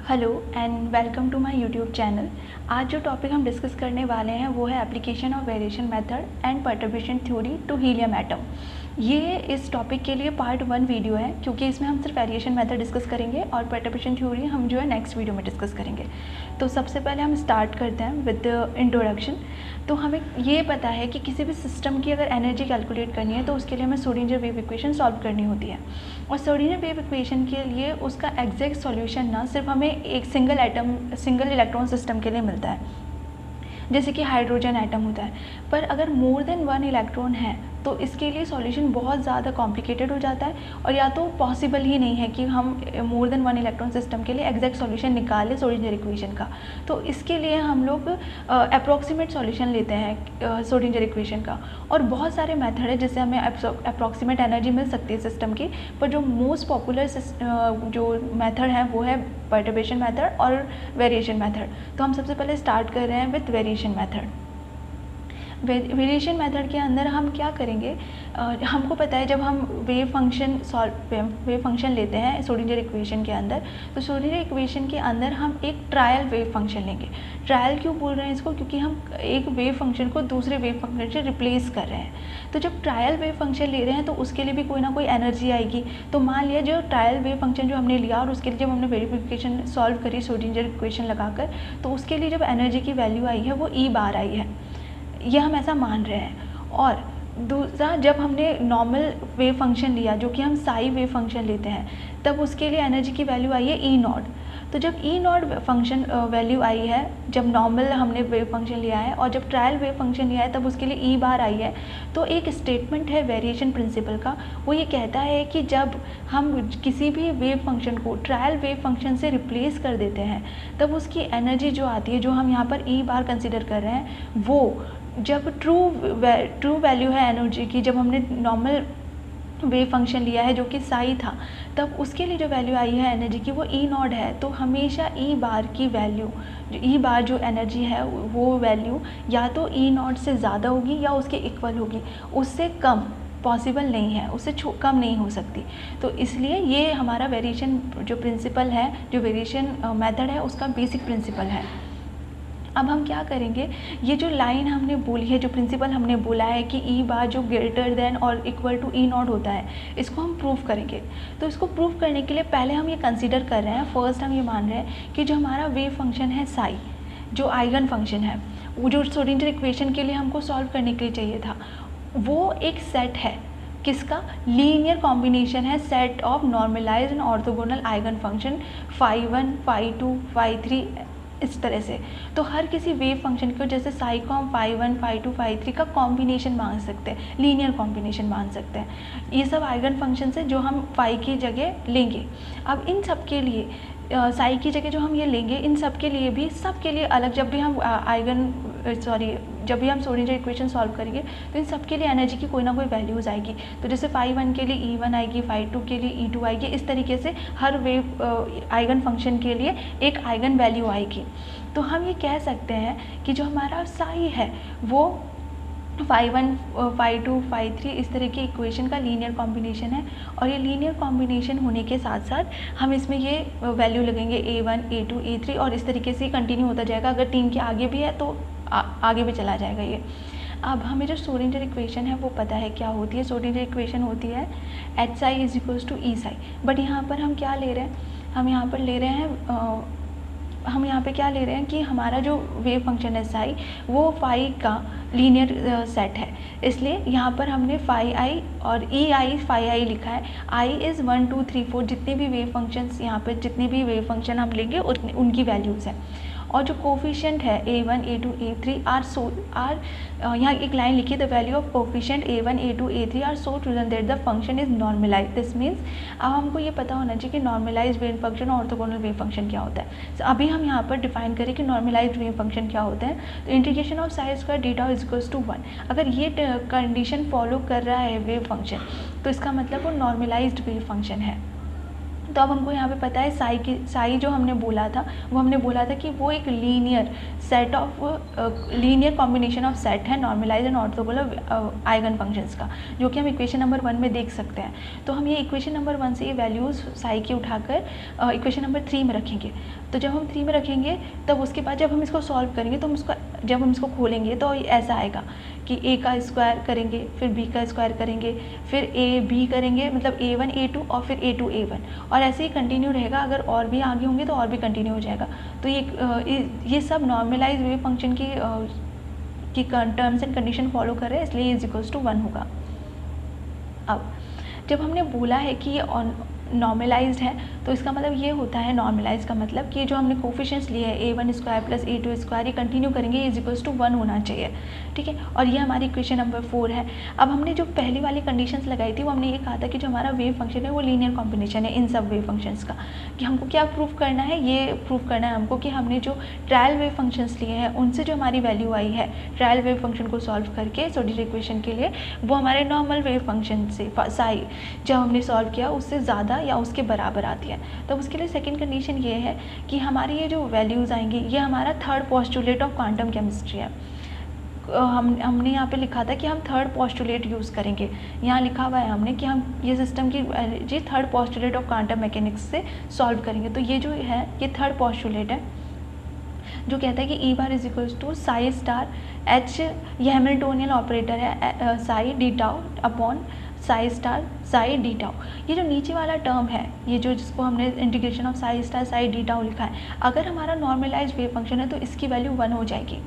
Hello and welcome to my YouTube channel. आज जो topic हम डिस्कस करने वाले हैं वो है application of variation method and perturbation theory to helium atom. ये इस टॉपिक के लिए पार्ट 1 वीडियो है, क्योंकि इसमें हम सिर्फ वेरिएशन मेथड डिस्कस करेंगे और परटर्बेशन थ्योरी हम जो है नेक्स्ट वीडियो में डिस्कस करेंगे। तो सबसे पहले हम स्टार्ट करते हैं विद इंट्रोडक्शन। तो हमें ये पता है कि किसी भी सिस्टम की अगर एनर्जी कैलकुलेट करनी है तो उसके लिए हमें श्रोडिंगर वेव इक्वेशन सॉल्व करनी होती है, और श्रोडिंगर वेव इक्वेशन के लिए उसका एग्जैक्ट सॉल्यूशन ना सिर्फ हमें एक सिंगल इलेक्ट्रॉन सिस्टम के लिए मिलता है, जैसे कि हाइड्रोजन एटम होता है। पर अगर मोर देन 1 इलेक्ट्रॉन है तो इसके लिए सॉल्यूशन बहुत ज़्यादा कॉम्प्लिकेटेड हो जाता है, और या तो पॉसिबल ही नहीं है कि हम मोर देन 1 इलेक्ट्रॉन सिस्टम के लिए एग्जैक्ट सॉल्यूशन निकालें श्रोडिंगर इक्वेशन का। तो इसके लिए हम लोग अप्रॉक्सीमेट सॉल्यूशन लेते हैं श्रोडिंगर इक्वेशन का, और बहुत सारे मेथड है जिससे हमें अप्रॉक्सीमेट एनर्जी मिल सकती है सिस्टम की। पर जो मोस्ट पॉपुलर जो मेथड है वो है परटर्बेशन मेथड और वेरिएशन मेथड। तो हम सबसे पहले स्टार्ट कर रहे हैं with variation method. Variation method के अंदर हम क्या करेंगे, हमको पता है जब हम वेव फंक्शन लेते हैं श्रोडिंगर इक्वेशन के अंदर, तो श्रोडिंगर इक्वेशन के अंदर हम एक ट्रायल वेव फंक्शन लेंगे। ट्रायल क्यों बोल रहे हैं इसको, क्योंकि हम एक वेव फंक्शन को दूसरे वेव फंक्शन से रिप्लेस कर रहे हैं। तो जब ट्रायल वेव फंक्शन ले रहे हैं तो उसके लिए भी कोई ना कोई एनर्जी आएगी। तो मान लिया जो ट्रायल वेव फंक्शन जो हमने लिया और उसके लिए जब हमने वेरिफिकेशन सॉल्व करी श्रोडिंगर इक्वेशन लगाकर, तो उसके लिए जब एनर्जी की वैल्यू आई है वो ई बार आई है, ये हम ऐसा मान रहे हैं। और दूसरा, जब हमने नॉर्मल वेव फंक्शन लिया जो कि हम साई वेव फंक्शन लेते हैं, तब उसके लिए एनर्जी की वैल्यू आई है ई नॉट। तो जब ई नॉट फंक्शन वैल्यू आई है, जब नॉर्मल हमने वेव फंक्शन लिया है, और जब ट्रायल वेव फंक्शन लिया है तब उसके लिए ई बार आई है। तो एक स्टेटमेंट है वेरिएशन प्रिंसिपल का, वो ये कहता है कि जब हम किसी भी वेव फंक्शन को ट्रायल वेव फंक्शन से रिप्लेस कर देते हैं, तब उसकी एनर्जी जो आती है, जो हम यहाँ पर ई बार कंसिडर कर रहे हैं, वो जब ट्रू वैल्यू है एनर्जी की, जब हमने नॉर्मल वेव फंक्शन लिया है जो कि साई था, तब उसके लिए जो वैल्यू आई है एनर्जी की वो ई नॉट है। तो हमेशा ई बार की वैल्यू, ई बार जो एनर्जी है वो वैल्यू या तो ई नॉट से ज़्यादा होगी या उसके इक्वल होगी, उससे कम पॉसिबल नहीं है, उससे कम नहीं हो सकती। तो इसलिए ये हमारा वेरिएशन जो प्रिंसिपल है, जो वेरिएशन मेथड है, उसका बेसिक प्रिंसिपल है। अब हम क्या करेंगे, ये जो लाइन हमने बोली है, जो प्रिंसिपल हमने बोला है कि ई बार जो ग्रेटर देन और इक्वल टू ई नॉट होता है, इसको हम प्रूव करेंगे। तो इसको प्रूव करने के लिए पहले हम ये कंसीडर कर रहे हैं, फर्स्ट हम ये मान रहे हैं कि जो हमारा वेव फंक्शन है साई, जो आइगन फंक्शन है, वो जो श्रोडिंगर इक्वेशन के लिए हमको सॉल्व करने के लिए चाहिए था, वो एक सेट है। किसका? लीनियर कॉम्बिनेशन है, set of normalised and orthogonal eigenfunction φ1, φ2, φ3, इस तरह से। तो हर किसी वेव फंक्शन को जैसे साई को हम φ1, φ2, φ3 का कॉम्बिनेशन मान सकते हैं, लीनियर कॉम्बिनेशन मान सकते हैं। ये सब आइगन फंक्शन है जो हम फाई की जगह लेंगे। अब इन सब के लिए साई की जगह जो हम ये लेंगे, इन सब के लिए भी, सब के लिए अलग, जब भी हम जब भी हम श्रोडिंगर इक्वेशन सॉल्व करेंगे तो इन सब के लिए एनर्जी की कोई ना कोई वैल्यूज़ आएगी। तो जैसे φ1 के लिए E1 आएगी, φ2 के लिए E2 आएगी, इस तरीके से हर वेव आइगन फंक्शन के लिए एक आइगन वैल्यू आएगी। तो हम ये कह सकते हैं कि जो हमारा साई है वो φ1, φ2, φ3 इस तरह की इक्वेशन का लीनियर कॉम्बिनेशन है, और ये लीनियर कॉम्बिनेशन होने के साथ साथ हम इसमें ये वैल्यू लगेंगे A1, A2, A3, और इस तरीके से कंटिन्यू होता जाएगा। अगर 3 के आगे भी है तो आगे भी चला जाएगा ये। अब हमें जो श्रोडिंगर इक्वेशन है वो पता है क्या होती है। श्रोडिंगर इक्वेशन होती है Hψ = Eψ। बट यहाँ पर हम क्या ले रहे हैं, हम यहाँ पर ले रहे हैं हम यहाँ पे क्या ले रहे हैं कि हमारा जो वेव फंक्शन है साई, वो फाई का लीनियर सेट है, इसलिए यहाँ पर हमने φi और ei φi लिखा है। i इज़ 1, 2, 3, 4, जितने भी वेव फंक्शंस यहाँ पे, जितने भी वेव फंक्शन हम लेंगे उतने उनकी वैल्यूज़ हैं। और जो कोफिशिएंट है A1, A2, A3 आर यहाँ एक लाइन लिखी, the value of coefficient A1, A2, A3 are so chosen that the function is normalize. This means अब हमको ये पता होना चाहिए कि नॉर्मलाइज वेव फंक्शन और ऑर्थोगोनल वेव फंक्शन क्या होता है। so, अभी हम यहाँ पर डिफाइन करें कि नॉर्मलाइज वेव फंक्शन क्या होते हैं। तो इंटीग्रेशन ऑफ साई स्क्वायर डीटा = 1। अगर ये कंडीशन फॉलो कर रहा है वेव फंक्शन, तो इसका मतलब वो नॉर्मलाइज्ड वेव फंक्शन है। तो अब हमको यहाँ पे पता है साई जो हमने बोला था, वो हमने बोला था कि वो एक linear set of linear combination of set है normalise and orthogonal eigenfunctions का, जो कि हम इक्वेशन नंबर 1 में देख सकते हैं। तो हम ये इक्वेशन नंबर 1 से ये वैल्यूज़ साई की उठाकर इक्वेशन नंबर 3 में रखेंगे। तो जब हम 3 में रखेंगे तब उसके बाद जब हम इसको सॉल्व करेंगे तो जब हम इसको खोलेंगे तो ऐसा आएगा कि a का स्क्वायर करेंगे, फिर b का स्क्वायर करेंगे, फिर a b करेंगे, मतलब a1 a2 और फिर a2 a1, और ऐसे ही कंटिन्यू रहेगा। अगर और भी आगे होंगे तो और भी कंटिन्यू हो जाएगा। तो ये सब नॉर्मलाइज वेव फंक्शन की टर्म्स एंड कंडीशन फॉलो कर रहे हैं, इसलिए इज इक्वल्स टू 1 होगा। अब जब हमने बोला है कि ये नॉर्मलाइज्ड है तो इसका मतलब ये होता है, नॉर्मलाइज का मतलब कि जो हमने कोफिशिएंट्स लिए हैं a1 square plus a2 square, ये कंटिन्यू करेंगे, इज इक्वल्स टू 1 होना चाहिए, ठीक है। और ये हमारी इक्वेशन नंबर 4 है। अब हमने जो पहली वाली कंडीशंस लगाई थी वो हमने ये कहा था कि जो हमारा वेव फंक्शन है वो लीनियर कॉम्बिनेशन है इन सब वेव फंक्शंस का। कि हमको क्या प्रूव करना है, ये प्रूव करना है हमको कि हमने जो ट्रायल वेव फंक्शंस लिए हैं उनसे जो हमारी वैल्यू आई है ट्रायल वेव फंक्शन को सॉल्व करके श्रोडिंगर इक्वेशन के लिए, वो हमारे नॉर्मल वेव फंक्शन से साई जब हमने सॉल्व किया उससे ज़्यादा या उसके बराबर आती है। तो उसके लिए सेकंड कंडीशन ये है कि हमारी ये जो वैल्यूज़ आएंगी ये हमारा third postulate of quantum chemistry है। हमने यहाँ पे लिखा था कि हम थर्ड पोस्टुलेट यूज़ करेंगे, यहाँ लिखा हुआ है हमने कि हम ये सिस्टम की third postulate of quantum mechanics से सॉल्व करेंगे। तो ये जो है ये थर्ड पोस्टुलेट है जो कहता है कि E bar is equals to psi star H, ये हैमिल्टोनियन ऑपरेटर है, psi d tau upon psi star psi d tau. ये जो नीचे वाला टर्म है, ये जो जिसको हमने integration of Sai star psi d tau लिखा है, अगर हमारा नॉर्मलाइज वेव फंक्शन है तो इसकी वैल्यू 1 हो जाएगी,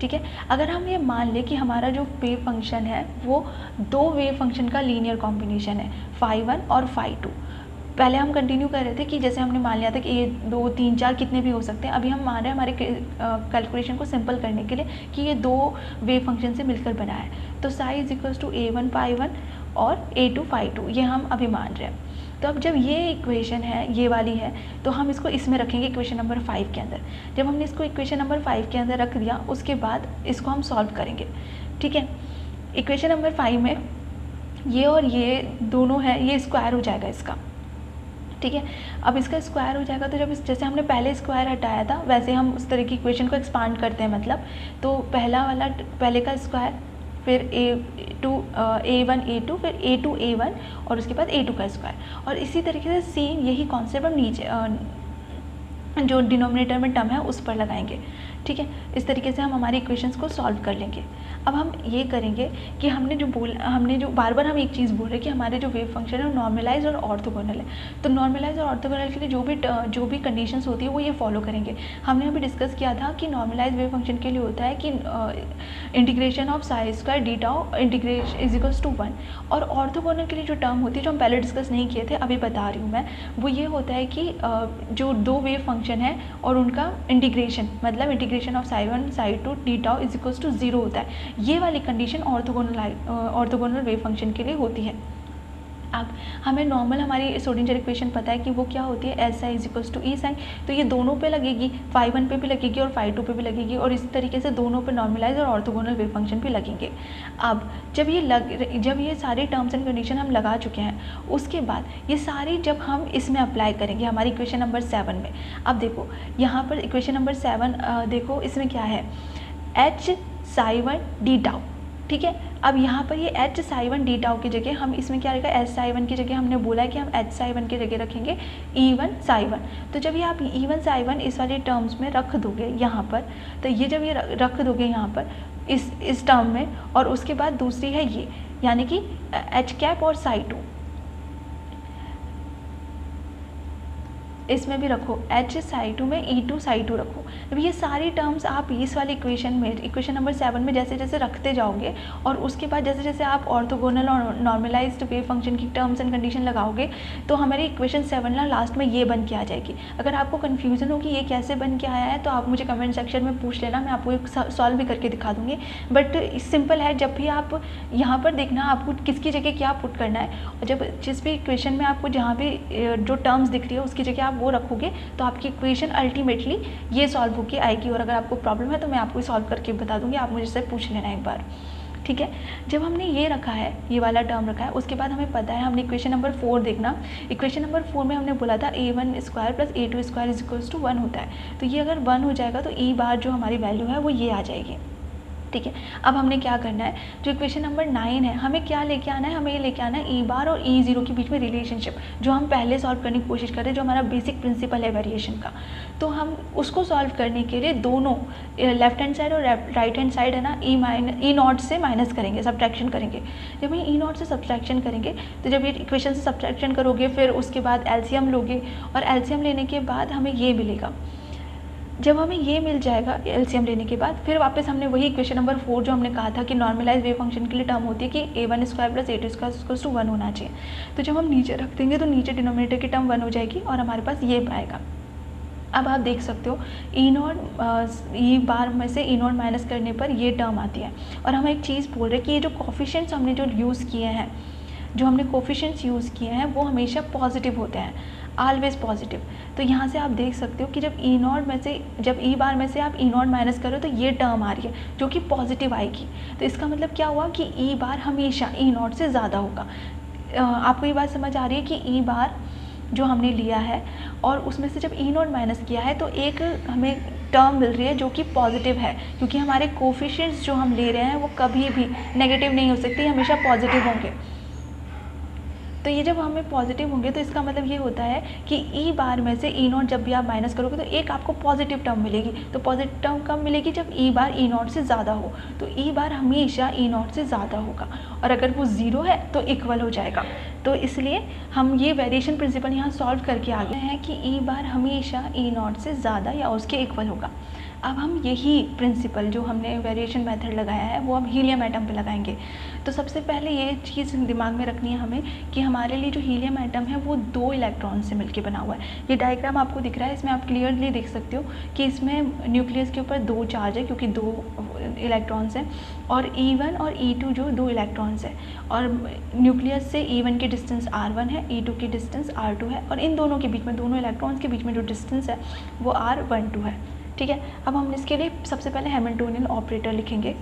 ठीक है। अगर हम ये मान लें कि हमारा जो वेव फंक्शन है वो दो वेव फंक्शन का लीनियर कॉम्बिनेशन है, phi1 और phi2। पहले हम कंटिन्यू कर रहे थे कि जैसे हमने मान लिया था कि ये 2 3 4 कितने भी हो सकते हैं। अभी हम मान रहे हैं हमारे कैलकुलेशन को सिंपल करने के लिए कि ये दो वेव फंक्शन से मिलकर बना है। तो Sai is equals to a1 phi1 और a2 phi2, ये हम अभी मान रहे हैं। तो अब जब ये इक्वेशन है ये वाली है तो हम इसको इसमें रखेंगे इक्वेशन नंबर 5 के अंदर। जब हमने इसको इक्वेशन नंबर 5 के अंदर रख दिया उसके बाद इसको हम सॉल्व करेंगे, ठीक है। इक्वेशन नंबर 5 में ये और ये दोनों है, ये स्क्वायर हो जाएगा इसका, ठीक है। अब इसका स्क्वायर हो जाएगा तो जब जैसे हमने पहले स्क्वायर हटाया था वैसे हम उस तरह की इक्वेशन को एक्सपांड करते हैं, मतलब तो पहले का स्क्वायर, फिर a1 a2 फिर a2 a1 और उसके बाद a2 का स्क्वायर। और इसी तरीके से सेम यही कॉन्सेप्ट हम नीचे जो डिनोमिनेटर में टर्म है उस पर लगाएंगे, ठीक है। इस तरीके से हम हमारी इक्वेशंस को सॉल्व कर लेंगे। अब हम ये करेंगे कि हमने जो बार बार हम एक चीज़ बोल रहे हैं कि हमारे जो वेव फंक्शन है वो नॉर्मलाइज और ऑर्थोगोनल है। तो नॉर्मलाइज और ऑर्थोगोनल के लिए जो भी कंडीशंस होती है वो ये फॉलो करेंगे। हमने अभी डिस्कस किया था कि नॉर्मलाइज वेव फंक्शन के लिए होता है कि integration of psi square d tau integration is equals to 1। और ऑर्थोगोनल के लिए जो टर्म होती है जो हम पहले डिस्कस नहीं किए थे अभी बता रही हूँ मैं, वो ये होता है कि जो दो वेव फंक्शन है और उनका इंटीग्रेशन, मतलब integration of psi 1 psi 2 d tau is equals to 0 होता है। ये वाली कंडीशन ऑर्थोगोनल वेव फंक्शन के लिए होती है। अब हमें नॉर्मल हमारी श्रोडिंगर इक्वेशन पता है कि वो क्या होती है, S I is equals to e sine. तो ये दोनों पे लगेगी, phi1 पे भी लगेगी और phi2 पे भी लगेगी, और इसी तरीके से दोनों पे नॉर्मलाइज और ऑर्थोगोनल वेव फंक्शन भी लगेंगे। अब जब ये सारे टर्म्स एंड कंडीशन हम लगा चुके हैं उसके बाद ये सारी जब हम इसमें अप्लाई करेंगे हमारी इक्वेशन नंबर 7 में। अब देखो यहाँ पर इक्वेशन नंबर 7 देखो इसमें क्या है, एच साई 1 डी टाउ, ठीक है। अब यहाँ पर ये एच साई 1 डी टाउ की जगह हम इसमें क्या रखा है, एच साई 1 की जगह हमने बोला है कि हम एच साई 1 की जगह रखेंगे E1 साई 1। तो जब ये आप E1 साई 1 इस वाले टर्म्स में रख दोगे यहाँ पर, तो ये जब ये रख दोगे यहाँ पर इस टर्म में, और उसके बाद दूसरी है ये, यानी कि एच कैप और साई 2 इसमें भी रखो, एच साई 2 में E2 साई 2 रखो। अब ये सारी टर्म्स आप इस वाली इक्वेशन में इक्वेशन नंबर 7 में जैसे जैसे रखते जाओगे और उसके बाद जैसे जैसे आप ऑर्थोगोनल और नॉर्मलाइज्ड वेव फंक्शन की टर्म्स एंड कंडीशन लगाओगे तो हमारी इक्वेशन 7 ना लास्ट में ये बन के आ जाएगी। अगर आपको कन्फ्यूज़न हो कि ये कैसे बन के आया है तो आप मुझे कमेंट सेक्शन में पूछ लेना, मैं आपको सॉल्व भी करके दिखा दूँगी। बट सिंपल है, जब भी आप यहाँ पर देखना आपको किसकी जगह क्या पुट करना है, और जब जिस भी इक्वेशन में आपको जहाँ भी जो टर्म्स दिख रही है उसकी जगह वो रखोगे तो आपकी इक्वेशन अल्टीमेटली ये सॉल्व होके आएगी। और अगर आपको प्रॉब्लम है तो मैं आपको सॉल्व करके बता दूंगी, आप मुझसे पूछ लेना एक बार, ठीक है। जब हमने ये रखा है, ये वाला टर्म रखा है, उसके बाद हमें पता है हमने इक्वेशन नंबर 4 देखना। इक्वेशन नंबर 4 में हमने बोला था a1 square plus a2 square is equals to 1 होता है। तो ये अगर 1 हो जाएगा तो ई बार जो हमारी वैल्यू है वो ये आ जाएगी, ठीक है। अब हमने क्या करना है, जो इक्वेशन नंबर 9 है, हमें क्या लेके आना है, हमें ये लेके आना है ई बार और ई ज़ीरो के बीच में रिलेशनशिप, जो हम पहले सॉल्व करने की कोशिश कर रहे हैं, जो हमारा बेसिक प्रिंसिपल है वेरिएशन का। तो हम उसको सॉल्व करने के लिए दोनों लेफ्ट हैंड साइड और राइट हैंड साइड है ना, ई नॉट से माइनस करेंगे, सब्ट्रैक्शन करेंगे। जब ये ई नॉट से सब्ट्रैक्शन करेंगे तो जब ये इक्वेशन से सब्ट्रैक्शन करोगे, फिर उसके बाद एलसीएम लोगे, और एलसीएम लेने के बाद हमें ये मिलेगा। जब हमें ये मिल जाएगा एलसीएम लेने के बाद, फिर वापस हमने वही इक्वेशन नंबर 4 जो हमने कहा था कि नॉर्मलाइज वेव फंक्शन के लिए टर्म होती है कि a1 square plus a2 square to 1 होना चाहिए। तो जब हम नीचे रख देंगे तो नीचे डिनोमिनेटर की टर्म 1 हो जाएगी और हमारे पास ये आएगा। अब आप देख सकते हो ई नॉट ई बार में से ई नॉट माइनस करने पर ये टर्म आती है। और हम एक चीज़ बोल रहे हैं कि ये जो कोफिशिएंट्स हमने जो यूज़ किए हैं, जो हमने कोफिशिएंट्स यूज़ किए हैं वो हमेशा पॉजिटिव होते हैं, ऑलवेज पॉजिटिव। तो यहाँ से आप देख सकते हो कि जब ई नॉट में से, जब ई बार में से आप ई नॉट माइनस करो तो ये टर्म आ रही है जो कि पॉजिटिव आएगी। तो इसका मतलब क्या हुआ कि ई बार हमेशा ई नॉट से ज़्यादा होगा। आपको ये बात समझ आ रही है कि ई बार जो हमने लिया है और उसमें से जब ई नॉट माइनस किया है तो एक हमें टर्म मिल रही है जो कि पॉजिटिव है, क्योंकि हमारे कोफिशिएंट्स जो हम ले रहे हैं वो कभी भी नेगेटिव नहीं हो सकते, हमेशा पॉजिटिव होंगे। तो ये जब हमें पॉजिटिव होंगे तो इसका मतलब ये होता है कि ई बार में से ई नॉट जब भी आप माइनस करोगे तो एक आपको पॉजिटिव टर्म मिलेगी। तो पॉजिटिव टर्म कब मिलेगी, जब ई बार ई नॉट से ज़्यादा हो। तो ई बार हमेशा ई नॉट से ज़्यादा होगा, और अगर वो ज़ीरो है तो इक्वल हो जाएगा। तो इसलिए हम ये वेरिएशन प्रिंसिपल यहाँ सॉल्व करके आ गए हैं कि ई बार हमेशा ई नॉट से ज़्यादा या उसके इक्वल होगा। अब हम यही प्रिंसिपल जो हमने वेरिएशन मेथड लगाया है वो हम हीलियम एटम पे लगाएंगे। तो सबसे पहले ये चीज़ दिमाग में रखनी है हमें कि हमारे लिए जो हीलियम एटम है वो 2 इलेक्ट्रॉन से मिलके बना हुआ है। ये डायग्राम आपको दिख रहा है, इसमें आप क्लियरली देख सकते हो कि इसमें न्यूक्लियस के ऊपर 2 चार्ज है क्योंकि 2 इलेक्ट्रॉन्स हैं, और E1 और E2 जो 2 इलेक्ट्रॉन्स हैं, और न्यूक्लियस से E1 की डिस्टेंस R1 है, E2 की डिस्टेंस R2 है, और इन दोनों के बीच में, दोनों इलेक्ट्रॉन्स के बीच में जो डिस्टेंस है वो R12 है। ठीक है। अब हम इसके लिए सबसे पहले हैमिल्टोनियन ऑपरेटर लिखेंगे।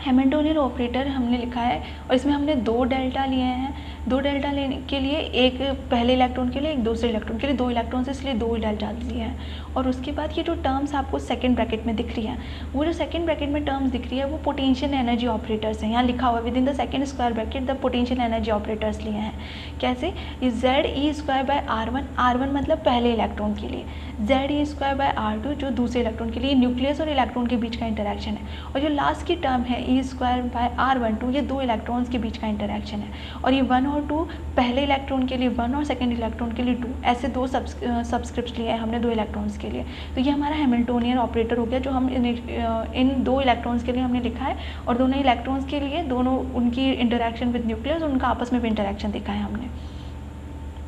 हैमिल्टोनियन ऑपरेटर हमने लिखा है और इसमें हमने 2 डेल्टा लिए हैं। 2 डेल्टा लेने के लिए, एक पहले इलेक्ट्रॉन के लिए, एक दूसरे इलेक्ट्रॉन के लिए, 2 इलेक्ट्रॉन्स इसलिए 2 डेल्टा लिए हैं। और उसके बाद ये जो टर्म्स आपको सेकंड ब्रैकेट में दिख रही हैं, वो जो सेकंड ब्रैकेट में टर्म्स दिख रही है वो पोटेंशियल एनर्जी ऑपरेटर्स हैं। यहाँ लिखा हुआ है with in the second square bracket the potential energy operators लिए हैं। कैसे, Z E square by R1, R1 मतलब पहले इलेक्ट्रॉन के लिए, Z E square by R2 जो दूसरे इलेक्ट्रॉन के लिए, न्यूक्लियस और इलेक्ट्रॉन के बीच का इंटरेक्शन है। और जो लास्ट की टर्म है ई स्क्वायर बाय R12, ये 2 इलेक्ट्रॉन्स के बीच का इंटरेक्शन है। और ये 1 और 2 पहले इलेक्ट्रॉन के लिए 1 और सेकंड इलेक्ट्रॉन के लिए 2, ऐसे 2 सबस्क्रिप्ट्स लिए हैं हमने 2 इलेक्ट्रॉन्स के लिए। तो ये हमारा हैमिल्टोनियन ऑपरेटर हो गया जो हम इन 2 इलेक्ट्रॉन्स के लिए हमने लिखा है, और दोनों इलेक्ट्रॉन्स के लिए दोनों उनकी इंटरेक्शन विद न्यूक्लियस, उनका आपस में भी इंटरेक्शन दिखा है हमने।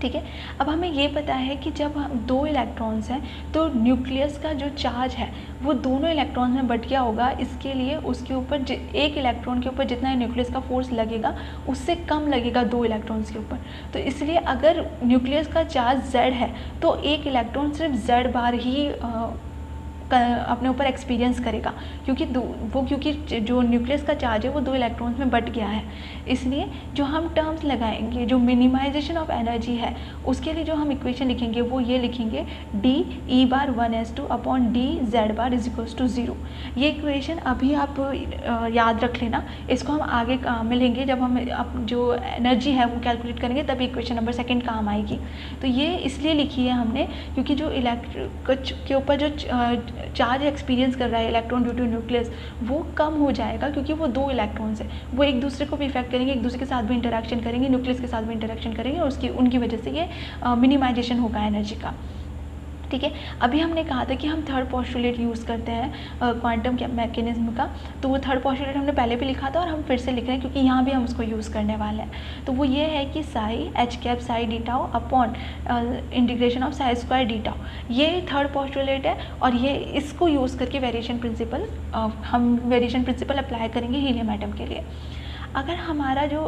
ठीक है। अब हमें ये पता है कि जब 2 इलेक्ट्रॉन्स हैं तो न्यूक्लियस का जो चार्ज है वो दोनों इलेक्ट्रॉन्स में बट गया होगा। इसके लिए उसके ऊपर एक इलेक्ट्रॉन के ऊपर जितना न्यूक्लियस का फोर्स लगेगा उससे कम लगेगा 2 इलेक्ट्रॉन्स के ऊपर। तो इसलिए अगर न्यूक्लियस का चार्ज Z है तो एक इलेक्ट्रॉन सिर्फ Z बार ही अपने ऊपर एक्सपीरियंस करेगा, क्योंकि जो न्यूक्लियस का चार्ज है वो 2 इलेक्ट्रॉन्स में बट गया है। इसलिए जो हम टर्म्स लगाएंगे, जो मिनिमाइजेशन ऑफ एनर्जी है, उसके लिए जो हम इक्वेशन लिखेंगे वो ये लिखेंगे d e bar 1s2 upon d z bar is equals to 0। ये इक्वेशन अभी आप याद रख लेना, इसको हम आगे मिलेंगे जब हम जो एनर्जी है वो कैलकुलेट करेंगे, तब इक्वेशन नंबर 2 काम आएगी। तो ये इसलिए लिखी है हमने क्योंकि जो के ऊपर जो चार्ज एक्सपीरियंस कर रहा है इलेक्ट्रॉन ड्यू टू न्यूक्लियस वो कम हो जाएगा, क्योंकि वो 2 इलेक्ट्रॉन्स हैं, वो एक दूसरे को भी इफेक्ट करेंगे, एक दूसरे के साथ भी इंटरेक्शन करेंगे, न्यूक्लियस के साथ भी इंटरेक्शन करेंगे, और उनकी वजह से ये मिनिमाइजेशन होगा एनर्जी का। ठीक है। अभी हमने कहा था कि हम थर्ड पोस्टुलेट यूज़ करते हैं क्वांटम मैकेनिज्म का, तो वो थर्ड पोस्टुलेट हमने पहले भी लिखा था और हम फिर से लिख रहे हैं क्योंकि यहाँ भी हम उसको यूज़ करने वाले हैं। तो वो ये है कि Sai H cap Sai d tau upon integration of psi square d tau, ये थर्ड पोस्टुलेट है। और ये इसको यूज़ करके वेरिएशन प्रिंसिपल अप्लाई करेंगे हीलियम एटम के लिए। अगर हमारा जो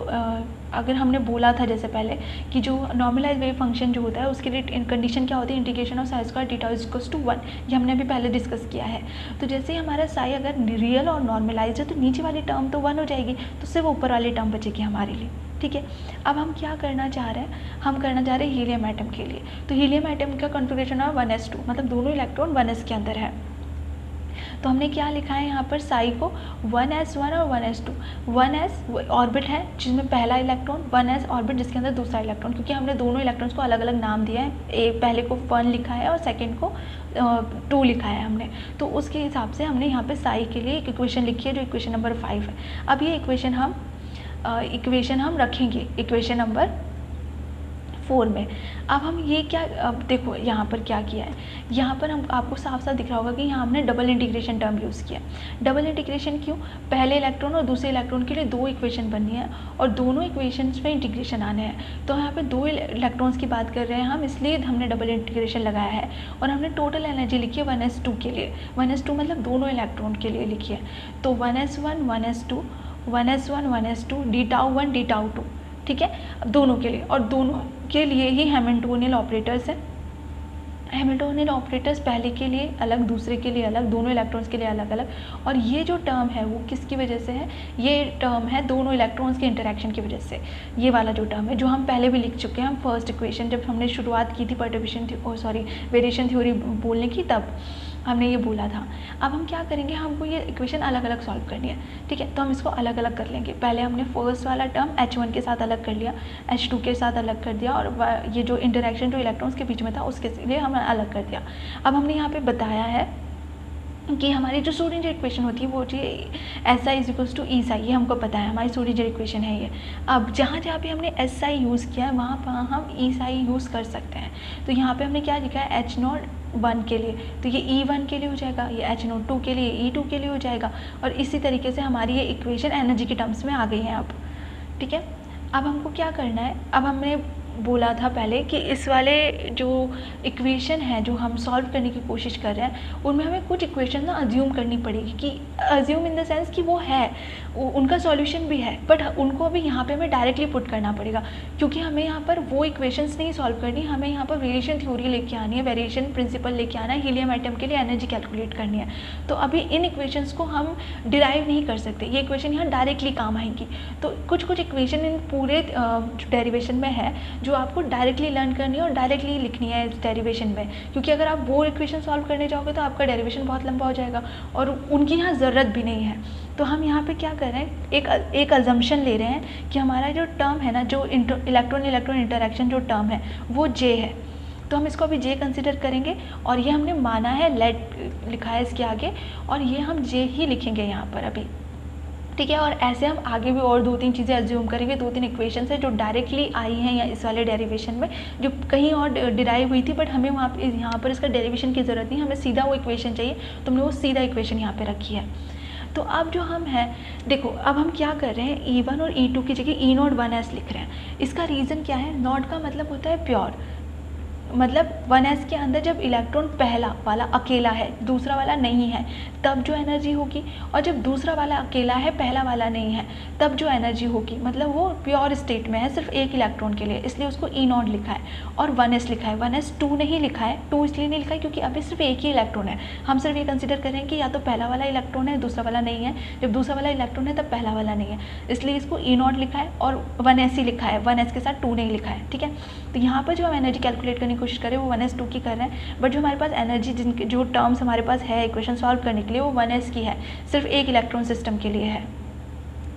अगर हमने बोला था जैसे पहले कि जो नॉर्मलाइज वेव फंक्शन जो होता है उसके लिए कंडीशन क्या होती है, integration of psi square theta is equals to 1, ये हमने अभी पहले डिस्कस किया है। तो जैसे ही हमारा साई अगर रियल और नॉर्मलाइज है तो नीचे वाली टर्म तो 1 हो जाएगी, तो सिर्फ ऊपर वाली टर्म बचेगी हमारे लिए। ठीक है। अब हम क्या करना चाह रहे हैं, हम करना चाह रहे हैं हीलियम एटम के लिए। तो हीलियम एटम का कॉन्फ़िगरेशन है 1s2, मतलब दोनों इलेक्ट्रॉन 1s के अंदर है। तो हमने क्या लिखा है यहाँ पर साई को 1s1 और 1s2। 1s ऑर्बिट है जिसमें पहला इलेक्ट्रॉन, 1s ऑर्बिट जिसके अंदर दूसरा इलेक्ट्रॉन, क्योंकि हमने दोनों इलेक्ट्रॉन्स को अलग अलग नाम दिया है, पहले को 1 लिखा है और सेकेंड को 2 लिखा है हमने। तो उसके हिसाब से हमने यहाँ पे साई के लिए एक इक्वेशन लिखी है जो इक्वेशन नंबर 5 है। अब ये इक्वेशन हम रखेंगे इक्वेशन नंबर 4 में। अब हम ये क्या, अब देखो यहाँ पर क्या किया है, यहाँ पर हम आपको साफ साफ दिख रहा होगा कि यहाँ हमने डबल इंटीग्रेशन टर्म यूज़ किया। डबल इंटीग्रेशन क्यों? पहले इलेक्ट्रॉन और दूसरे इलेक्ट्रॉन के लिए 2 इक्वेशन बननी है और दोनों इक्वेशंस में इंटीग्रेशन आने हैं। तो यहाँ पे 2 इलेक्ट्रॉन्स की बात कर रहे हैं हम, इसलिए हमने डबल इंटीग्रेशन लगाया है। और हमने टोटल एनर्जी लिखी है 1s2 के लिए, 1s2 मतलब दोनों इलेक्ट्रॉन के लिए लिखी है। तो 1s1 1s2 1s1 1s2 d-τ1 d-τ2, ठीक है, दोनों के लिए। और दोनों के लिए ही हैमिल्टोनियन ऑपरेटर्स हैं। हैमिल्टोनियन ऑपरेटर्स पहले के लिए अलग, दूसरे के लिए अलग, दोनों इलेक्ट्रॉन्स के लिए अलग अलग। और ये जो टर्म है वो किसकी वजह से है? ये टर्म है दोनों इलेक्ट्रॉन्स के इंटरेक्शन की वजह से। ये वाला जो टर्म है जो हम पहले भी लिख चुके हैं, हम फर्स्ट इक्वेशन जब हमने शुरुआत की थी वेरिएशन थ्योरी बोलने की, तब हमने ये बोला था। अब हम क्या करेंगे, हमको ये इक्वेशन अलग अलग सॉल्व करनी है, ठीक है। तो हम इसको अलग अलग कर लेंगे। पहले हमने फर्स्ट वाला टर्म H1 के साथ अलग कर लिया, H2 के साथ अलग कर दिया, और ये जो इंटरेक्शन जो इलेक्ट्रॉन्स के बीच में था उसके लिए हमने अलग कर दिया। अब हमने यहाँ पे बताया है कि हमारी जो श्रोडिंगर इक्वेशन होती है वो होती है SI = ESI, ये हमको पता है, हमारी श्रोडिंगर इक्वेशन है ये। अब जहाँ जहाँ पे हमने SI यूज़ किया है वहाँ पर हम ESI यूज़ कर सकते हैं। तो यहाँ पे हमने क्या लिखा है, H01 के लिए तो ये E1 के लिए हो जाएगा, ये H02 के लिए E2 के लिए हो जाएगा। और इसी तरीके से हमारी ये इक्वेशन एनर्जी के टर्म्स में आ गई है अब, ठीक है। अब हमको क्या करना है, अब हमने बोला था पहले कि इस वाले जो इक्वेशन है जो हम सॉल्व करने की कोशिश कर रहे हैं उनमें हमें कुछ इक्वेशन ना अज्यूम करनी पड़ेगी, कि अज्यूम इन द सेंस कि वो है, उनका सॉल्यूशन भी है, बट उनको अभी यहाँ पे हमें डायरेक्टली पुट करना पड़ेगा, क्योंकि हमें यहाँ पर वो इक्वेशंस नहीं सॉल्व करनी, हमें यहाँ पर वेरिएशन थ्योरी लेके आनी है, वेरिएशन प्रिंसिपल लेके आना है, हीलियम एटम के लिए एनर्जी कैलकुलेट करनी है। तो अभी इन इक्वेशंस को हम डिराइव नहीं कर सकते, ये इक्वेशन यहाँ डायरेक्टली काम आएंगी। तो कुछ कुछ इक्वेशन इन पूरे डेरिवेशन में है जो आपको डायरेक्टली लर्न करनी है और डायरेक्टली लिखनी है इस डेरिवेशन में, क्योंकि अगर आप वो इक्वेशन सॉल्व करने जाओगे तो आपका डेरिवेशन बहुत लंबा हो जाएगा और उनकी यहाँ ज़रूरत भी नहीं है। तो हम यहाँ पे क्या कर रहे हैं, एक अजम्पशन ले रहे हैं कि हमारा जो टर्म है ना, जो इलेक्ट्रॉन इलेक्ट्रॉन इंटरेक्शन जो टर्म है वो J है। तो हम इसको अभी J कंसिडर करेंगे और ये हमने माना है, लेट लिखा है इसके आगे, और ये हम J ही लिखेंगे यहाँ पर अभी, ठीक है। और ऐसे हम आगे भी और 2-3 चीज़ें अज्यूम करेंगे, 2-3 इक्वेशंस है जो डायरेक्टली आई हैं या इस वाले डेरिवेशन में, जो कहीं और डिराइव हुई थी, बट हमें यहाँ पर इसका डेरिवेशन की ज़रूरत नहीं, हमें सीधा वो इक्वेशन चाहिए, तो हमने वो सीधा इक्वेशन यहाँ पे रखी है। तो अब जो हम हैं, देखो अब हम क्या कर रहे हैं, E1 और E2 की जगह E0 1s लिख रहे हैं। इसका रीज़न क्या है, नॉट का मतलब होता है प्योर, मतलब 1s के अंदर जब इलेक्ट्रॉन पहला वाला अकेला है, दूसरा वाला नहीं है, तब जो एनर्जी होगी, और जब दूसरा वाला अकेला है, पहला वाला नहीं है, तब जो एनर्जी होगी, मतलब वो प्योर स्टेट में है सिर्फ एक इलेक्ट्रॉन के लिए, इसलिए उसको E0 लिखा है। और 1s लिखा है, 1s 2 नहीं लिखा है, 2 इसलिए नहीं लिखा है क्योंकि अभी सिर्फ एक ही इलेक्ट्रॉन है। हम सिर्फ ये कंसिडर करें कि या तो पहला वाला इलेक्ट्रॉन है, दूसरा वाला नहीं है, जब दूसरा वाला इलेक्ट्रॉन है तब पहला वाला नहीं है, इसलिए इसको E0 लिखा है और 1s ही लिखा है, 1s के साथ 2 नहीं लिखा है, ठीक है। तो यहाँ पर जो हम एनर्जी कैलकुलेट करने की कोशिश करें वो 1s 2 की कर रहे हैं, बट जो हमारे पास एनर्जी जिनके जो टर्म्स हमारे पास है इक्वेशन सॉल्व करने के लिए वो 1s की है, सिर्फ एक इलेक्ट्रॉन सिस्टम के लिए है,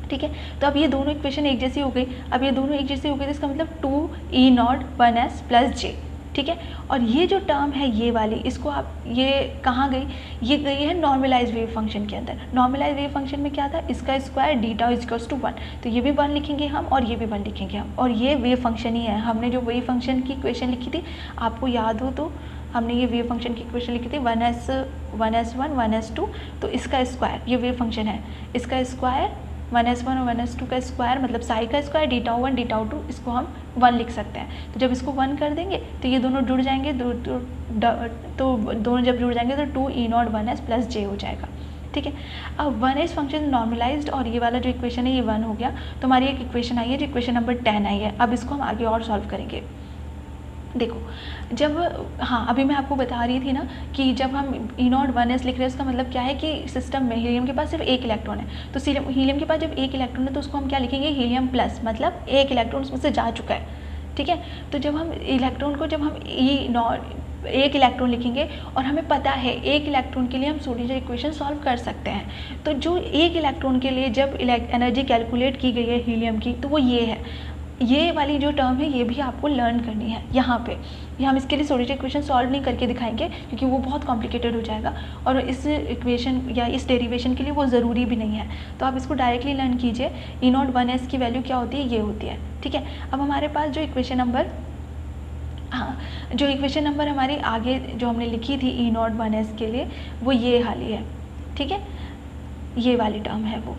ठीक है। तो अब ये दोनों इक्वेशन एक जैसी हो गई, अब ये दोनों एक जैसी हो गई तो इसका मतलब 2E0 1s + J, ठीक है। और ये जो टर्म है ये वाली, इसको आप, ये कहाँ गई, ये गई है नॉर्मलाइज वेव फंक्शन के अंदर। नॉर्मलाइज वेव फंक्शन में क्या था, इसका स्क्वायर d-τ = 1, तो ये भी 1 लिखेंगे हम और ये भी 1 लिखेंगे हम, और ये वेव फंक्शन ही है। हमने जो वेव फंक्शन की इक्वेशन लिखी थी, आपको याद हो तो हमने ये वेव फंक्शन की इक्वेशन लिखी थी 1s1 1s2, तो इसका स्क्वायर ये वेव फंक्शन है, इसका स्क्वायर 1s1 और 1s2 का स्क्वायर मतलब साई का स्क्वायर d-τ1 d-τ2, इसको हम 1 लिख सकते हैं। तो जब इसको 1 कर देंगे तो ये दोनों जुड़ जाएंगे, तो दोनों जब जुड़ जाएंगे तो 2E0 1s + J हो जाएगा, ठीक है। अब 1s फंक्शन नॉर्मलाइज्ड और ये वाला जो इक्वेशन है ये 1 हो गया, तो हमारी एक इक्वेशन आई है जो इक्वेशन नंबर 10 आई है। अब इसको हम आगे और सॉल्व करेंगे। देखो जब, हाँ अभी मैं आपको बता रही थी ना कि जब हम E0 1s लिख रहे हैं उसका मतलब क्या है कि सिस्टम में हीलियम के पास सिर्फ एक इलेक्ट्रॉन है, तो हीलियम के पास जब एक इलेक्ट्रॉन है तो उसको हम क्या लिखेंगे, हीलियम प्लस, मतलब एक इलेक्ट्रॉन उसमें से जा चुका है, ठीक है। तो जब हम इलेक्ट्रॉन को जब हम एक इलेक्ट्रॉन लिखेंगे और हमें पता है एक इलेक्ट्रॉन के लिए हम श्रोडिंगर इक्वेशन सॉल्व कर सकते हैं। तो जो एक इलेक्ट्रॉन के लिए जब एनर्जी कैलकुलेट की गई है हीलियम की, तो वो ये है, ये वाली जो टर्म है ये भी आपको लर्न करनी है यहाँ पे। ये हम इसके लिए श्रोडिंगर इक्वेशन सॉल्व नहीं करके दिखाएंगे क्योंकि वो बहुत कॉम्प्लिकेटेड हो जाएगा और इस इक्वेशन या इस डेरिवेशन के लिए वो ज़रूरी भी नहीं है। तो आप इसको डायरेक्टली लर्न कीजिए। E0 1s की वैल्यू क्या होती है, ये होती है, ठीक है। अब हमारे पास जो इक्वेशन नंबर हमारी आगे जो हमने लिखी थी E0 1s के लिए, वो ये वाली है, ठीक है, ये वाली टर्म है वो।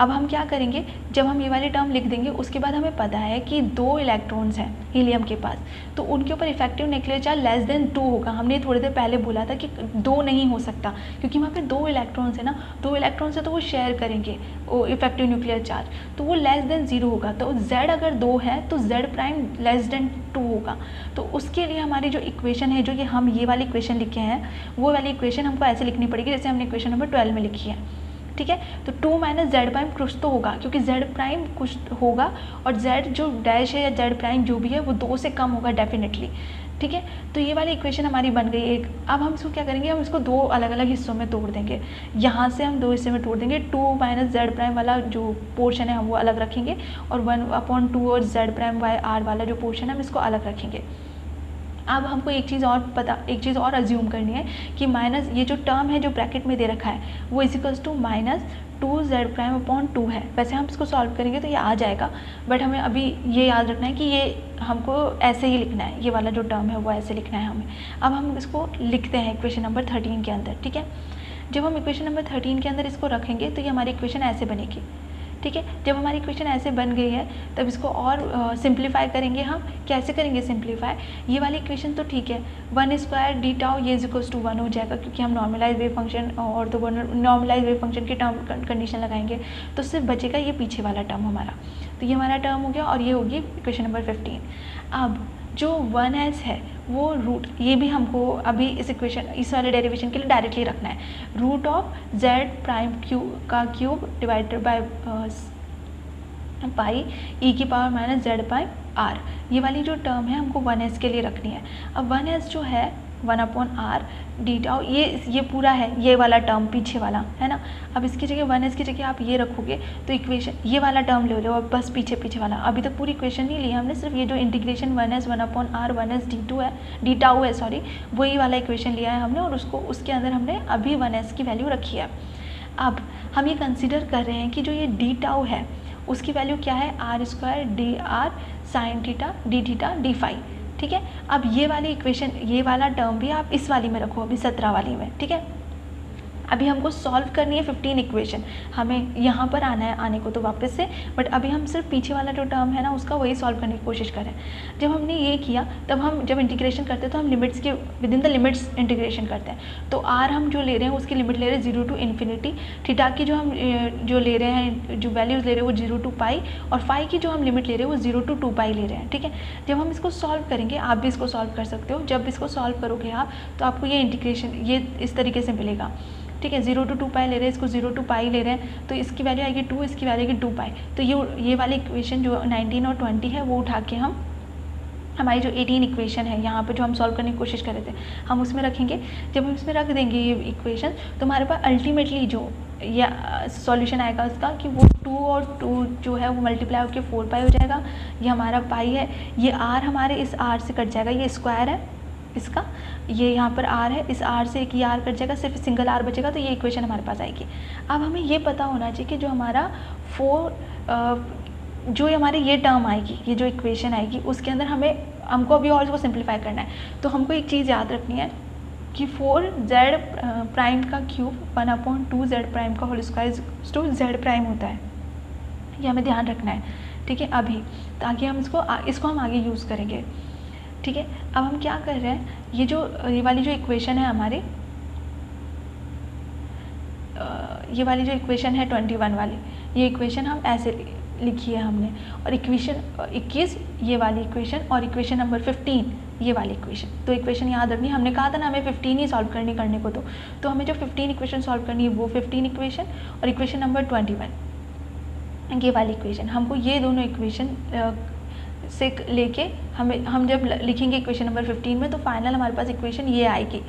अब हम क्या करेंगे, जब हम ये वाली टर्म लिख देंगे उसके बाद हमें पता है कि 2 इलेक्ट्रॉन्स हैं हीलियम के पास, तो उनके ऊपर effective nuclear charge less than 2 होगा। हमने थोड़ी देर पहले बोला था कि 2 नहीं हो सकता क्योंकि वहाँ पे 2 इलेक्ट्रॉन्स है ना, 2 इलेक्ट्रॉन्स है तो वो शेयर करेंगे वो इफेक्टिव न्यूक्लियर चार्ज, तो वो लेस देन 0 होगा। तो Z अगर 2 है तो Z प्राइम लेस देन 2 होगा। तो उसके लिए हमारी जो इक्वेशन है, जो कि हम ये वाली इक्वेशन लिखे हैं, वो वाली इक्वेशन हमको ऐसे लिखनी पड़ेगी जैसे हमने इक्वेशन नंबर 12 में लिखी है, ठीक है। तो 2 माइनस Z प्राइम कुछ तो होगा क्योंकि Z प्राइम कुछ होगा और Z जो डैश है या Z प्राइम जो भी है वो 2 से कम होगा डेफिनेटली, ठीक है। तो ये वाली इक्वेशन हमारी बन गई एक। अब हम इसको क्या करेंगे, हम इसको 2 अलग अलग हिस्सों में तोड़ देंगे। यहाँ से हम 2 हिस्से में तोड़ देंगे। 2 माइनस Z प्राइम वाला जो पोर्शन है हम वो अलग रखेंगे और 1/2 और Z प्राइम बाय R वाला जो पोर्शन है हम इसको अलग रखेंगे। अब हमको एक चीज़ और अज्यूम करनी है कि माइनस ये जो टर्म है जो ब्रैकेट में दे रखा है वो इजिकल्स टू -2Z'/2 है। वैसे हम इसको सॉल्व करेंगे तो ये आ जाएगा, बट हमें अभी ये याद रखना है कि ये हमको ऐसे ही लिखना है, ये वाला जो टर्म है वो ऐसे लिखना है हमें। अब हम इसको लिखते हैं इक्वेशन नंबर 13 के अंदर, ठीक है। जब हम इक्वेशन नंबर 13 के अंदर इसको रखेंगे तो ये हमारी इक्वेशन ऐसे बनेगी, ठीक है। जब हमारी इक्वेशन ऐसे बन गई है तब इसको और सिंप्लीफाई करेंगे। हम कैसे करेंगे सिंप्लीफाई, ये वाली इक्वेशन तो ठीक है, 1² d टाउ ये इक्वल्स टू 1 हो जाएगा क्योंकि हम नॉर्मलाइज वेव फंक्शन और तो नॉर्मलाइज वेव फंक्शन की टर्म कंडीशन लगाएंगे तो सिर्फ बचेगा ये पीछे वाला टर्म हमारा। तो ये हमारा टर्म हो गया और ये होगी इक्वेशन नंबर 15। अब जो 1s है वो रूट, ये भी हमको अभी इस इक्वेशन इस वाले डेरिवेशन के लिए डायरेक्टली रखना है, root of Z prime cube divided by pi e⁻ Z prime R। ये वाली जो टर्म है हमको 1s के लिए रखनी है। अब 1s जो है 1/r d टाउ, ये पूरा है, ये वाला टर्म पीछे वाला है ना। अब इसकी जगह 1s की जगह आप ये रखोगे तो इक्वेशन ये वाला टर्म ले लो और बस पीछे वाला। अभी तक पूरी इक्वेशन नहीं ली हमने, सिर्फ ये जो integration 1s 1/r 1s d tau है सॉरी, वही वाला इक्वेशन लिया है हमने और उसके अंदर हमने अभी 1s की वैल्यू रखी है। अब हम ये कंसिडर कर रहे हैं कि जो ये d टाउ है उसकी वैल्यू क्या है, r² dr sin theta d theta d phi, ठीक है। अब ये वाली इक्वेशन, ये वाला टर्म भी आप इस वाली में रखो, अभी 17 वाली में, ठीक है। अभी हमको सॉल्व करनी है 15 इक्वेशन, हमें यहाँ पर आना है आने को तो वापस से, बट अभी हम सिर्फ पीछे वाला जो टर्म है ना उसका वही सॉल्व करने की कोशिश करें। जब हमने ये किया तब हम जब इंटीग्रेशन करते हैं तो हम लिमिट्स के with in the limits integration करते हैं। तो आर हम जो ले रहे हैं उसकी लिमिट ले रहे हैं 0 to ∞, थीटा की जो हम जो ले रहे हैं, जो वैल्यूज़ ले रहे हैं वो 0 to पाई, और फाई की जो हम लिमिट ले रहे हैं वो 0 to 2 पाई ले रहे हैं, ठीक है। जब हम इसको सॉल्व करेंगे, आप भी इसको सॉल्व कर सकते हो, जब इसको सॉल्व करोगे आप तो आपको ये इंटीग्रेशन ये इस तरीके से मिलेगा, ठीक है। 0 to 2 पाई ले रहे हैं, इसको 0 to पाई ले रहे हैं तो इसकी वैल्यू आएगी 2, इसकी वैल्यू आएगी 2 पाई। तो ये वाली इक्वेशन जो 19 और 20 है वो उठा के हम हमारी जो 18 इक्वेशन है यहाँ पे जो हम सॉल्व करने की कोशिश कर रहे थे हम उसमें रखेंगे। जब हम इसमें रख देंगे ये इक्वेशन तो हमारे पास अल्टीमेटली जो या सॉल्यूशन आएगा उसका कि वो 2 और 2 जो है वो मल्टीप्लाई होकर 4 पाई हो जाएगा। ये हमारा पाई है, ये r हमारे इस r से कट जाएगा, ये स्क्वायर है इसका, ये यहाँ पर r है, इस r से एक ये r कट जाएगा, सिर्फ सिंगल r बचेगा, तो ये इक्वेशन हमारे पास आएगी। अब हमें ये पता होना चाहिए कि जो हमारा जो हमारे ये टर्म आएगी, ये जो इक्वेशन आएगी उसके अंदर हमको अभी और इसको सिंप्लीफाई करना है। तो हमको एक चीज़ याद रखनी है कि 4Z प्राइम का क्यूब 1/2Z प्राइम का whole square to Z prime होता है, ये हमें ध्यान रखना है, ठीक है, अभी, ताकि हम इसको हम आगे यूज़ करेंगे, ठीक है। अब हम क्या कर रहे हैं, ये वाली जो इक्वेशन है हमारी, ये वाली जो इक्वेशन है 21 वाली, ये इक्वेशन हम ऐसे लिखी है हमने, और इक्वेशन 21 ये वाली इक्वेशन, और इक्वेशन नंबर 15 ये वाली इक्वेशन। तो इक्वेशन याद रखनी, हमने कहा था ना हमें 15 ही सॉल्व करने को, तो हमें जो 15 इक्वेशन सॉल्व करनी है वो 15 इक्वेशन, और इक्वेशन नंबर 21 ये वाली इक्वेशन, हमको ये दोनों इक्वेशन से लेके हम जब लिखेंगे इक्वेशन नंबर 15 में, तो फाइनल हमारे पास इक्वेशन ये आएगी।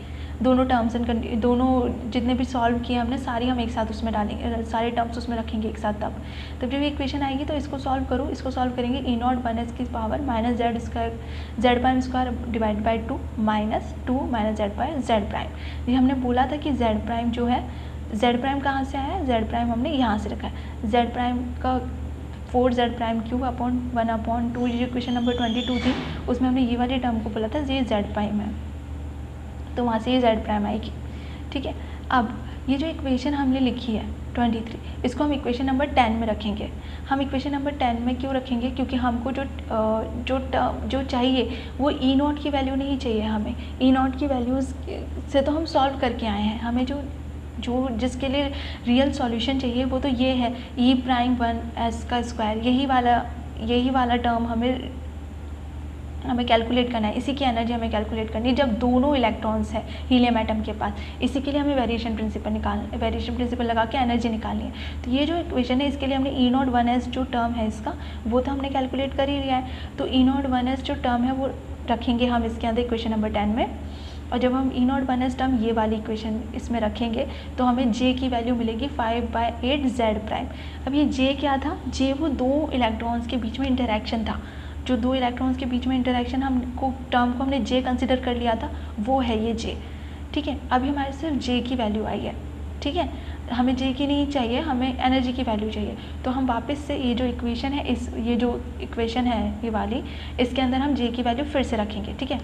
दोनों टर्म्स एंड दोनों जितने भी सॉल्व किए हमने सारी हम एक साथ उसमें डालेंगे, सारे टर्म्स उसमें रखेंगे एक साथ। तब जब ये इक्वेशन आएगी तो इसको सॉल्व करो। इसको सॉल्व करेंगे E0 1s की power minus Z square Z prime square divide by 2 minus 2 minus Z by Z prime. ये हमने बोला था कि जेड प्राइम जो है, जेड प्राइम कहाँ से आया है, जेड प्राइम हमने यहाँ से रखा है। जेड प्राइम का 4z प्राइम क्यूब अपॉन 1/2, ये इक्वेशन नंबर 22 थी, उसमें हमने ये वाली टर्म को बोला था ये जेड प्राइम है, तो वहाँ से ये जेड प्राइम आएगी। ठीक है, अब ये जो इक्वेशन हमने लिखी है 23, इसको हम इक्वेशन नंबर 10 में रखेंगे। हम इक्वेशन नंबर 10 में क्यों रखेंगे, क्योंकि हमको जो चाहिए वो E0 की वैल्यू नहीं चाहिए। हमें E0 की वैल्यूज़ से तो हम सॉल्व करके आए हैं, हमें जो जिसके लिए रियल सॉल्यूशन चाहिए वो तो ये है E प्राइम 1s का स्क्वायर, यही वाला टर्म हमें कैलकुलेट करना है। इसी की एनर्जी हमें कैलकुलेट करनी है जब दोनों इलेक्ट्रॉन्स हैं हीलियम एटम के पास। इसी के लिए हमें वेरिएशन प्रिंसिपल लगा के एनर्जी निकालनी है। तो ये जो इक्वेशन है इसके लिए हमने E0 1s जो टर्म है इसका, वो तो हमने कैलकुलेट कर ही लिया है। तो E0 1s जो टर्म है वो रखेंगे हम इसके अंदर इक्वेशन नंबर 10 में। और जब हम E0 1s टर्म ये वाली इक्वेशन इसमें रखेंगे तो हमें J की वैल्यू मिलेगी 5/8 Z प्राइम। अब ये J क्या था, J वो दो इलेक्ट्रॉन्स के बीच में इंटरेक्शन था। जो दो इलेक्ट्रॉन्स के बीच में इंटरेक्शन टर्म को हमने J कंसिडर कर लिया था, वो है ये J। ठीक है, अभी हमारे सिर्फ J की वैल्यू आई है। ठीक है, हमें J की नहीं चाहिए, हमें एनर्जी की वैल्यू चाहिए। तो हम वापस से ये जो इक्वेशन है ये जो इक्वेशन है ये वाली, इसके अंदर हम J की वैल्यू फिर से रखेंगे। ठीक है,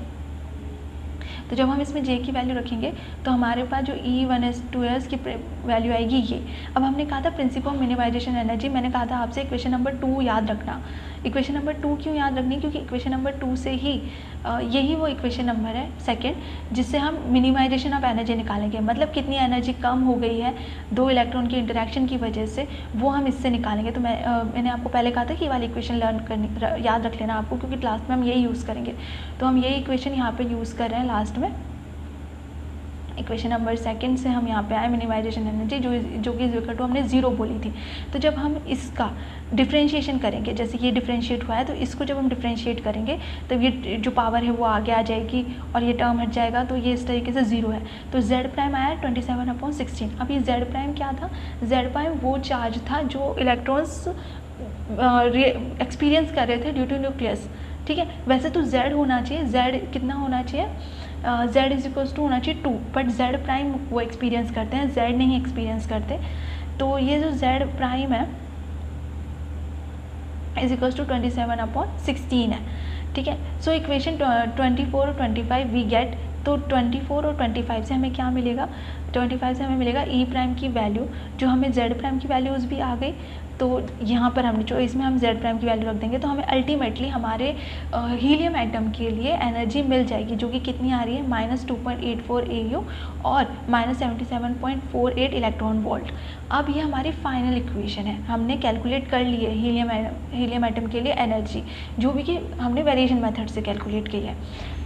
तो जब हम इसमें J की वैल्यू रखेंगे तो हमारे पास जो E1s 2s की वैल्यू आएगी ये। अब हमने कहा था प्रिंसिपल ऑफ मिनिमाइजेशन एनर्जी, मैंने कहा था आपसे इक्वेशन नंबर 2 याद रखना। इक्वेशन नंबर 2 क्यों याद रखनी, क्योंकि इक्वेशन नंबर 2 से ही यही वो इक्वेशन नंबर है सेकंड, जिससे हम मिनिमाइजेशन ऑफ एनर्जी निकालेंगे। मतलब कितनी एनर्जी कम हो गई है दो इलेक्ट्रॉन की इंटरेक्शन की वजह से, वो हम इससे निकालेंगे। तो मैंने आपको पहले कहा था कि ये वाली इक्वेशन याद रख लेना आपको, क्योंकि लास्ट में हम यही यूज़ करेंगे। तो हम यही इक्वेशन यहाँ पे यूज़ कर रहे हैं लास्ट में। इक्वेशन नंबर सेकंड से हम यहाँ पे आए मिनिमाइजेशन एनर्जी जो कि इक्वल टू हमने 0 बोली थी। तो जब हम इसका डिफ्रेंशिएशन करेंगे, जैसे ये डिफ्रेंशिएट हुआ है, तो इसको जब हम डिफ्रेंशिएट करेंगे तब ये जो पावर है वो आगे आ जाएगी और ये टर्म हट जाएगा, तो ये इस तरीके से 0 है। तो Z प्राइम आया 27/16। अब ये Z प्राइम क्या था, Z प्राइम वो चार्ज था जो इलेक्ट्रॉन्स एक्सपीरियंस कर रहे थे ड्यू टू न्यूक्लियस। ठीक है, वैसे तो Z होना चाहिए, Z कितना होना चाहिए, Z इज इक्वल्स टू होना चाहिए 2, बट Z प्राइम वो एक्सपीरियंस करते हैं, Z नहीं एक्सपीरियंस करते। तो ये जो Z प्राइम है इज इक्वल्स टू 27/16 है। ठीक है, सो इक्वेशन 24 और 25 वी गेट। तो 24 और 25 से हमें क्या मिलेगा, 25 से हमें मिलेगा E प्राइम की वैल्यू, जो हमें Z प्राइम की वैल्यूज़ भी आ गई। तो यहाँ पर हमने जो इसमें हम Z प्राइम की वैल्यू रख देंगे तो हमें अल्टीमेटली हमारे हीलियम एटम के लिए एनर्जी मिल जाएगी, जो कि कितनी आ रही है -2.84 AU और -77.48 इलेक्ट्रॉन वोल्ट। अब ये हमारी फाइनल इक्वेशन है, हमने कैलकुलेट कर ली है हीलियम एटम के लिए एनर्जी, जो भी कि हमने वेरिएशन मेथड से कैलकुलेट की है।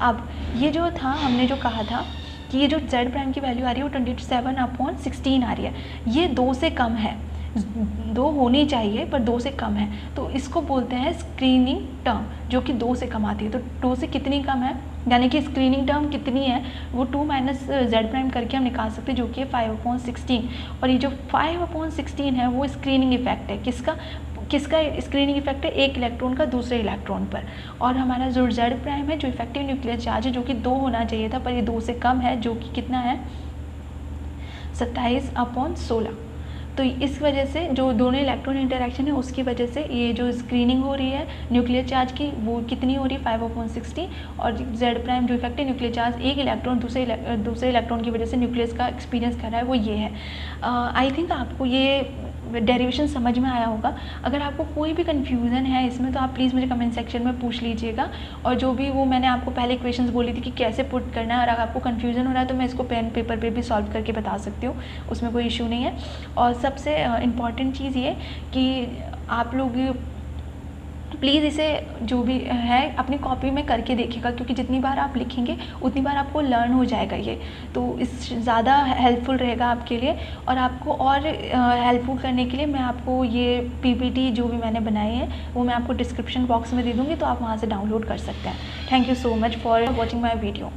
अब ये जो था हमने जो कहा था कि ये जो Z प्राइम की वैल्यू आ रही है वो 27/16 आ रही है, ये 2 से कम है, 2 होनी चाहिए पर 2 से कम है, तो इसको बोलते हैं स्क्रीनिंग टर्म, जो कि 2 से कम आती है। तो 2 से कितनी कम है, यानी कि स्क्रीनिंग टर्म कितनी है, वो 2 माइनस Z प्राइम करके हम निकाल सकते हैं, जो कि 5/16। और ये जो 5/16 है वो स्क्रीनिंग इफेक्ट है, किसका स्क्रीनिंग इफेक्ट है, एक इलेक्ट्रॉन का दूसरे इलेक्ट्रॉन पर। और हमारा जो Z प्राइम है जो इफेक्टिव न्यूक्लियर चार्ज है, जो कि 2 होना चाहिए था पर ये 2 से कम है, जो कि कितना है 27/16। तो इस वजह से जो दोनों इलेक्ट्रॉन इंटरेक्शन है उसकी वजह से ये जो स्क्रीनिंग हो रही है न्यूक्लियर चार्ज की वो कितनी हो रही है 5/16। और Z प्राइम जो इफेक्टिव न्यूक्लियर चार्ज एक इलेक्ट्रॉन दूसरे इलेक्ट्रॉन की वजह से न्यूक्लियस का एक्सपीरियंस कर रहा है वो ये है। आई थिंक आपको ये डेरिवेशन समझ में आया होगा। अगर आपको कोई भी कन्फ्यूज़न है इसमें तो आप प्लीज़ मुझे कमेंट सेक्शन में पूछ लीजिएगा, और जो भी वो मैंने आपको पहले इक्वेशंस बोली थी कि कैसे पुट करना है, और अगर आपको कन्फ्यूज़न हो रहा है तो मैं इसको पेन पेपर पे भी सॉल्व करके बता सकती हूँ, उसमें कोई इशू नहीं है। और सबसे इम्पॉर्टेंट चीज़ ये कि आप लोग प्लीज़ इसे जो भी है अपनी कॉपी में करके देखिएगा, क्योंकि जितनी बार आप लिखेंगे उतनी बार आपको लर्न हो जाएगा ये, तो इस ज़्यादा हेल्पफुल रहेगा आपके लिए। और आपको और हेल्पफुल करने के लिए मैं आपको ये पीपीटी जो भी मैंने बनाई है वो मैं आपको डिस्क्रिप्शन बॉक्स में दे दूँगी, तो आप वहाँ से डाउनलोड कर सकते हैं। Thank you so much for watching my video.